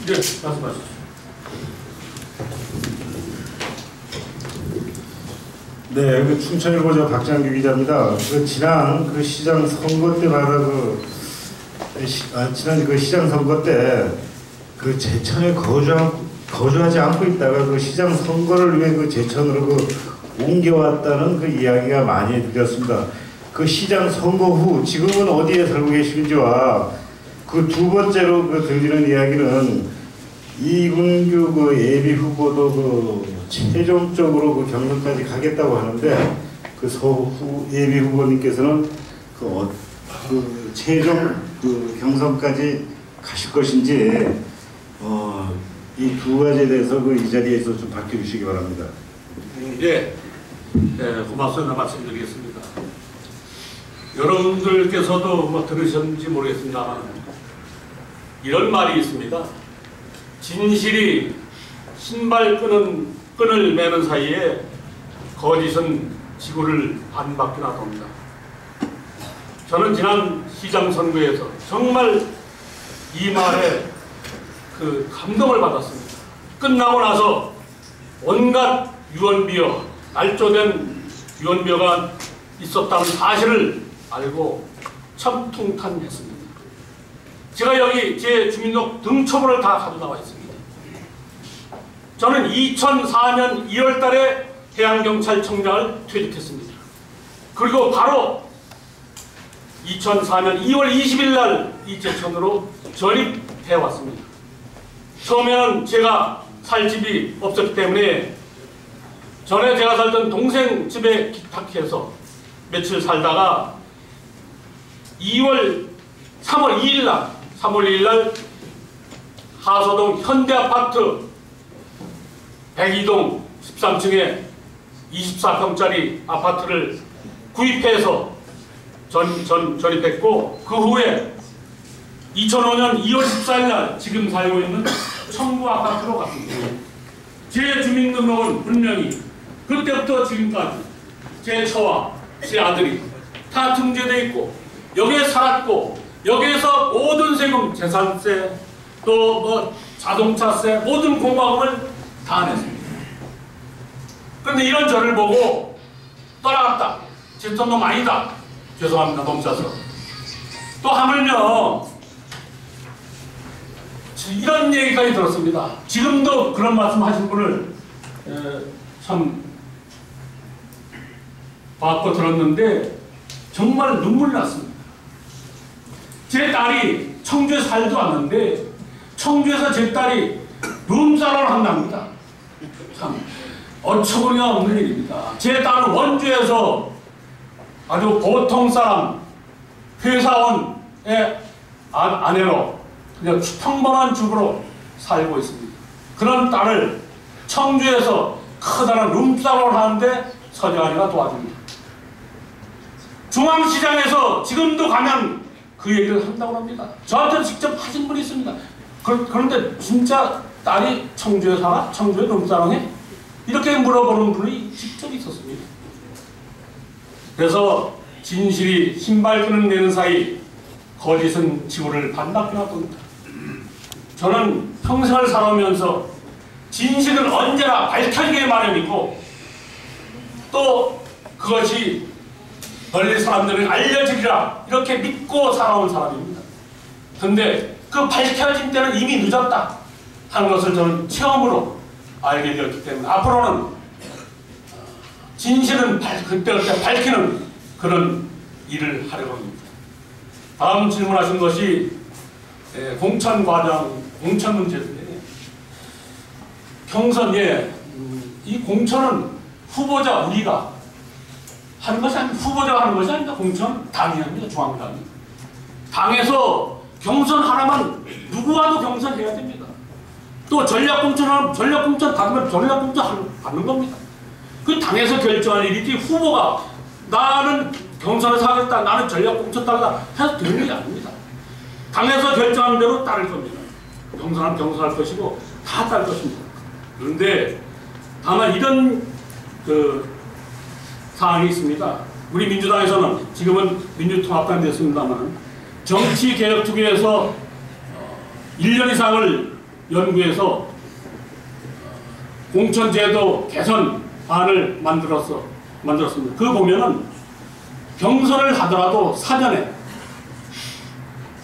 네, 말씀하시죠. 네, 그 춘천일보자 박장규 기자입니다. 그 지난 그 시장 선거 때마다 지난 그 시장 선거 때 그 제천에 거주하지 않고 있다가 그 시장 선거를 위해 그 제천으로 그 옮겨왔다는 그 이야기가 많이 들렸습니다. 그 시장 선거 후 지금은 어디에 살고 계시는지와 그 두 번째로 그 들리는 이야기는 이군규 그 예비 후보도 그 최종적으로 그 경선까지 가겠다고 하는데 그 서후 예비 후보님께서는 그 최종 그 경선까지 가실 것인지 이 두 가지에 대해서 그 이 자리에서 좀 밝혀주시기 바랍니다. 네, 고맙습니다. 말씀드리겠습니다. 여러분들께서도 뭐 들으셨는지 모르겠습니다만 이런 말이 있습니다. 진실이 신발끈을 매는 사이에 거짓은 지구를 반바퀴나 돕니다. 저는 지난 시장 선거에서 정말 이 말에 그 감동을 받았습니다. 끝나고 나서 온갖 유언비어, 날조된 유언비어가 있었다는 사실을 알고 참 통탄했습니다. 제가 여기 제 주민등록 등초본을 다 가지고 나와 있습니다. 저는 2004년 2월 달에 해양경찰청장을 퇴직했습니다. 그리고 바로 2004년 2월 20일 날 이 제천으로 전입해 왔습니다. 처음에는 제가 살 집이 없었기 때문에 전에 제가 살던 동생 집에 기탁해서 며칠 살다가 3월 2일 날 하서동 현대아파트 102동 13층에 24평짜리 아파트를 구입해서 전입했고, 그 후에 2005년 2월 14일 날 지금 살고 있는 청구 아파트로 갔습니다. 제 주민등록은 분명히 그때부터 지금까지 제 처와 제 아들이 다 등재되어 있고 여기에 살았고, 여기에서 모든 세금, 재산세, 또 뭐 자동차세, 모든 공과금을 다 냈습니다. 그런데 이런 저를 보고 떠나갔다, 제천놈 아니다, 죄송합니다, 넘쳐서 또 하물며 이런 얘기까지 들었습니다. 지금도 그런 말씀 하신 분을 참 봤고 들었는데 정말 눈물 났습니다. 제 딸이 청주에 살지도 않는데 청주에서 제 딸이 룸사롱을 한답니다. 참 어처구니가 없는 일입니다. 제 딸은 원주에서 아주 보통 사람 회사원의 아내로 그냥 평범한 주부로 살고 있습니다. 그런 딸을 청주에서 커다란 룸사롱을 하는데 서재환이가 도와줍니다. 중앙시장에서 지금도 가면 그 얘기를 한다고 합니다. 저한테 직접 하신 분이 있습니다. 그런데 진짜 딸이 청주에 살아? 청주에 룸사롱에? 이렇게 물어보는 분이 직접 있었습니다. 그래서 진실이 신발끈을 내는 사이 거짓은 지구를 반바퀴나 돕니다. 저는 평생을 살아오면서 진실은 언제나 밝혀지게 마련이고 또 그것이 널리 사람들에게 알려지리라 이렇게 믿고 살아온 사람입니다. 그런데 그 밝혀진 때는 이미 늦었다 하는 것을 저는 처음으로 알게 되었기 때문에 앞으로는 진실은 그때그때 밝히는 그런 일을 하려고 합니다. 다음 질문하신 것이 공천 문제인데, 경선에 이 공천은 후보자 우리가 하는 것이 아닙니다. 후보자가 하는 것이 아닙니다. 공천 당이 합니다. 중앙당이. 당에서 경선 하나만 누구와도 경선해야 됩니다. 또 전략공천 받으면 전략공천 받는 겁니다. 그 당에서 결정할 일이지 후보가 나는 경선에서 하겠다, 나는 전략공천 따르다 해서 되는 게 아닙니다. 당에서 결정하는 대로 따를 겁니다. 경선하면 경선할 것이고 다 따를 것입니다. 그런데 다만 이런 사항이 있습니다. 우리 민주당에서는 지금은 민주통합당이 됐습니다만 정치개혁특위에서 1년 이상을 연구해서 공천제도 개선안을 만들었습니다. 그 보면은 경선을 하더라도 사전에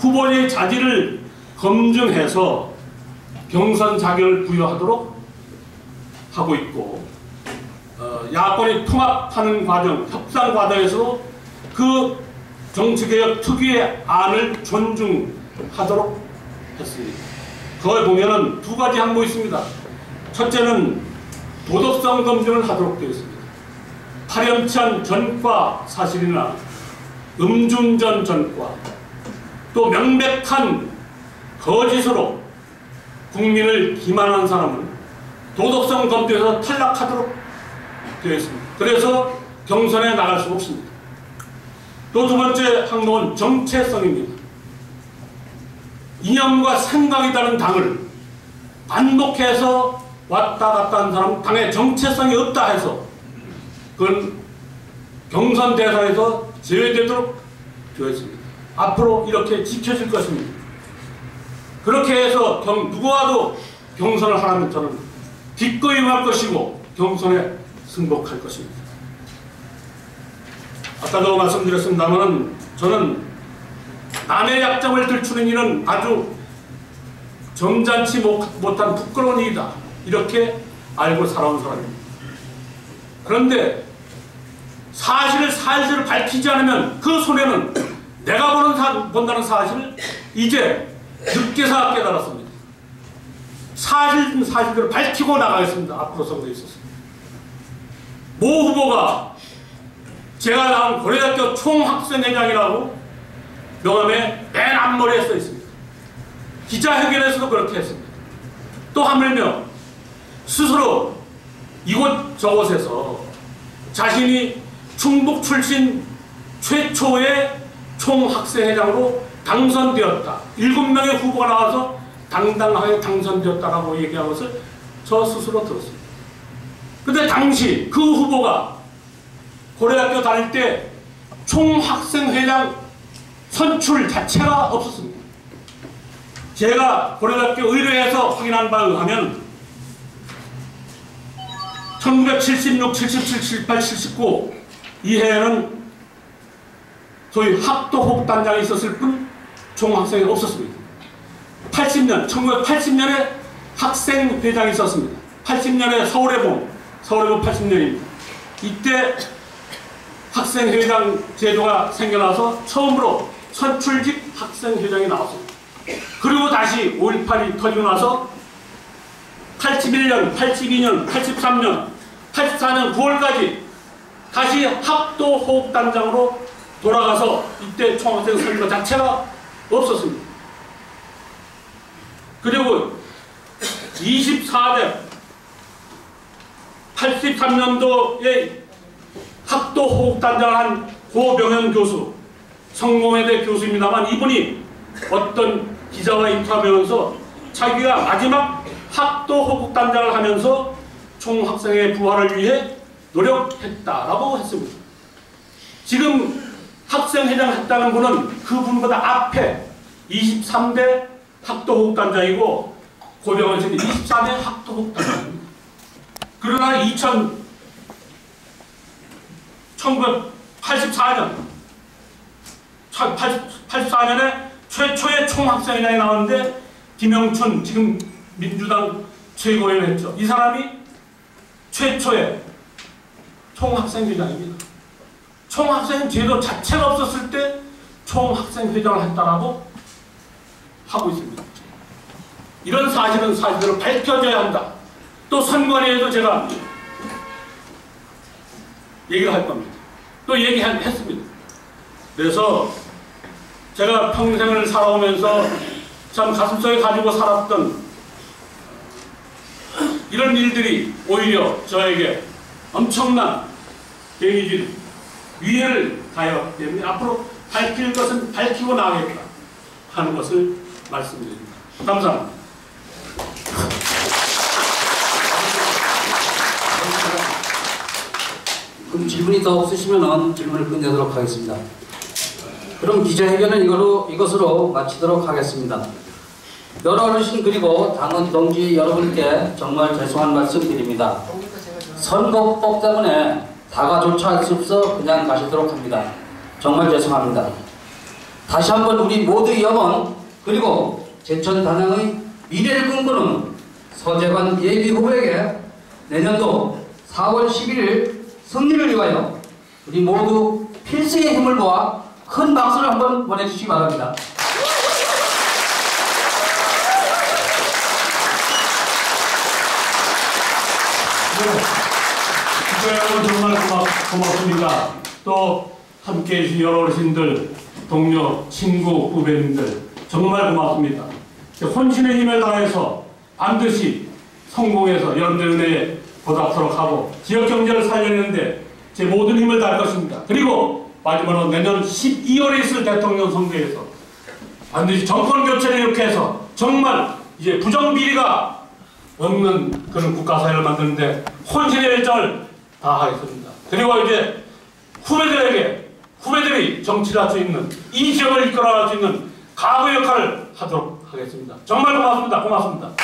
후보의 자질을 검증해서 경선 자격을 부여하도록 하고 있고, 야권이 통합하는 과정, 협상 과정에서도 그 정치개혁 특유의 안을 존중하도록 했습니다. 거기 보면은 두 가지 항목이 있습니다. 첫째는 도덕성 검증을 하도록 되어 있습니다. 파렴치한 전과 사실이나 음주운전 전과, 또 명백한 거짓으로 국민을 기만한 사람은 도덕성 검증에서 탈락하도록 되어 있습니다. 그래서 경선에 나갈 수 없습니다. 또 두 번째 항목은 정체성입니다. 이념과 생각이 다른 당을 반복해서 왔다 갔다 하는 사람, 당의 정체성이 없다 해서 그건 경선 대상에서 제외되도록 되어 있습니다. 앞으로 이렇게 지켜질 것입니다. 그렇게 해서 누구와도 경선을 하라면 저는 기꺼이 임할 것이고 경선에 승복할 것입니다. 아까도 말씀드렸습니다만 저는 남의 약점을 들추는 일은 아주 점잖지 못한 부끄러운 일이다, 이렇게 알고 살아온 사람입니다. 그런데 사실을 밝히지 않으면 그 손해는 내가 본다는 사실을 이제 늦게서 깨달았습니다. 사실대로 밝히고 나가겠습니다. 앞으로 선거에 있어서. 모 후보가 제가 나온 고려대학교 총학생회장이라고 명함에 맨 앞머리에 써 있습니다. 기자회견에서도 그렇게 했습니다. 또 하물며 스스로 이곳저곳에서 자신이 충북 출신 최초의 총학생회장으로 당선되었다, 7명의 후보가 나와서 당당하게 당선되었다라고 얘기한 것을 저 스스로 들었습니다. 근데 당시 그 후보가 고려대학교 다닐 때 총학생회장 선출 자체가 없었습니다. 제가 고려대학교 의뢰에서 확인한 바에 의하면 1976, 77, 78, 79 이해에는 소위 학도혹단장이 있었을 뿐 총학생이 없었습니다. 1980년에 학생회장이 있었습니다. 80년에 서울의 봄 80년입니다. 이때 학생회장 제도가 생겨나서 처음으로 선출직 학생회장이 나왔습니다. 그리고 다시 5.18이 터지고 나서 81년, 82년, 83년, 84년 9월까지 다시 학도호흡단장으로 돌아가서 이때 총학생 선거 자체가 없었습니다. 그리고 24대 83년도에 학도호흡단장을 한 고병현 교수, 성공회대 교수입니다만 이분이 어떤 기자와 인터뷰하면서 자기가 마지막 학도호흡단장을 하면서 총학생의 부활을 위해 노력했다라고 했습니다. 지금 학생회장을 했다는 분은 그분보다 앞에 23대 학도호흡단장이고 고병헌 씨는 24대 학도호흡단장입니다. 그러나 1984년에 최초의 총학생회장이 나왔는데 김영춘 지금 민주당 최고위원을 했죠. 이 사람이 최초의 총학생회장입니다. 총학생 제도 자체가 없었을 때 총학생회장을 했다라고 하고 있습니다. 이런 사실은 사실대로 밝혀져야 한다. 또 선관위에도 제가 얘기를 할 겁니다. 또 얘기했습니다. 그래서 제가 평생을 살아오면서 참 가슴속에 가지고 살았던 이런 일들이 오히려 저에게 엄청난 데미지를, 위해를 가해왔기 때문에 앞으로 밝힐 것은 밝히고 나가겠다 하는 것을 말씀드립니다. 감사합니다. 그럼 질문이 더 없으시면 질문을 끝내도록 하겠습니다. 그럼 기자회견은 이것으로 마치도록 하겠습니다. 여러 어르신 그리고 당원 동지 여러분께 정말 죄송한 말씀 드립니다. 선거법 때문에 다가조차 할 수 없어 그냥 가시도록 합니다. 정말 죄송합니다. 다시 한번 우리 모두의 염원 그리고 제천 단양의 미래를 꿈꾸는 서재관 예비후보에게 내년도 4월 11일 승리를 위하여 우리 모두 필승의 힘을 모아 큰 박수를 한번 보내주시기 바랍니다. 여러분 정말 고맙습니다. 또 함께해 주신 여러 어르신들, 동료, 친구, 후배님들 정말 고맙습니다. 혼신의 힘을 다해서 반드시 성공해서 여러분들 은혜에 보답하도록 하고 지역 경제를 살려내는데 제 모든 힘을 다할 것입니다. 그리고 마지막으로 내년 12월에 있을 대통령 선거에서 반드시 정권 교체를 이렇게 해서 정말 이제 부정비리가 없는 그런 국가사회를 만드는데 혼신의 열정을 다하겠습니다. 그리고 이제 후배들이 정치를 할 수 있는 이 지역을 이끌어갈 수 있는 가부 역할을 하도록 하겠습니다. 정말 고맙습니다. 고맙습니다.